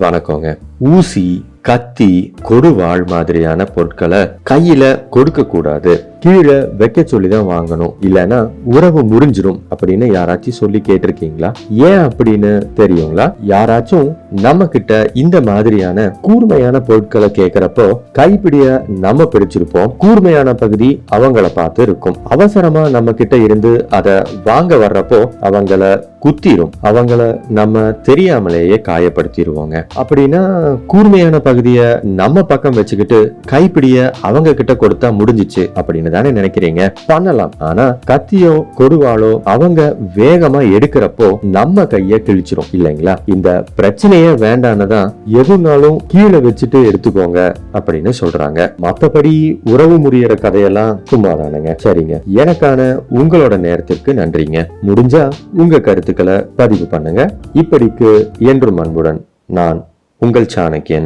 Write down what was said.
வணக்கங்க. ஊசி, கத்தி, கொடுவாள் மாதிரியான பொருட்களை கையில கொடுக்க கூடாது, கீழே வைக்க சொல்லிதான் வாங்கணும், இல்லைன்னா உறவு முறிஞ்சிரும் அப்படின்னு யாராச்சும் சொல்லி கேட்டிருக்கீங்களா? ஏன் அப்படின்னு தெரியுங்களா? யாராச்சும் நம்ம கிட்ட இந்த மாதிரியான கூர்மையான பொருட்களை கேட்கிறப்போ கைப்பிடிய நம்ம பிடிச்சிருப்போம், கூர்மையான பகுதி அவங்கள பார்த்து இருக்கும். அவசரமா நம்ம கிட்ட இருந்து அதை வாங்க வர்றப்போ அவங்கள குத்திரும், அவங்கள நம்ம தெரியாமலேயே காயப்படுத்திடுவோங்க. அப்படின்னா கூர்மையான பகுதிய நம்ம பக்கம் வச்சுக்கிட்டு கைப்பிடிய அவங்க கிட்ட கொடுத்தா முடிஞ்சிச்சு அப்படின்னு தானே நினைக்கிறீங்க? பண்ணலாம். ஆனா கத்தியோ கொடுவாளோ அவங்க வேகமா எடுக்கிறப்போ நம்ம கைய கிழிச்சிரும் இல்லைங்களா? இந்த பிரச்சனையே வேண்டானதான் எதுனாலும் கீழே வச்சுட்டு எடுத்துக்கோங்க அப்படின்னு சொல்றாங்க. மத்தபடி உறவு முறியற கதையெல்லாம் சும்மாதானுங்க. சரிங்க, எனக்கான உங்களோட நேரத்திற்கு நன்றிங்க. முடிஞ்சா உங்க கருத்துக்களை பதிவு பண்ணுங்க. இப்படிக்கு என்றும் அன்புடன் நான் உங்கள் சாணக்கியன்.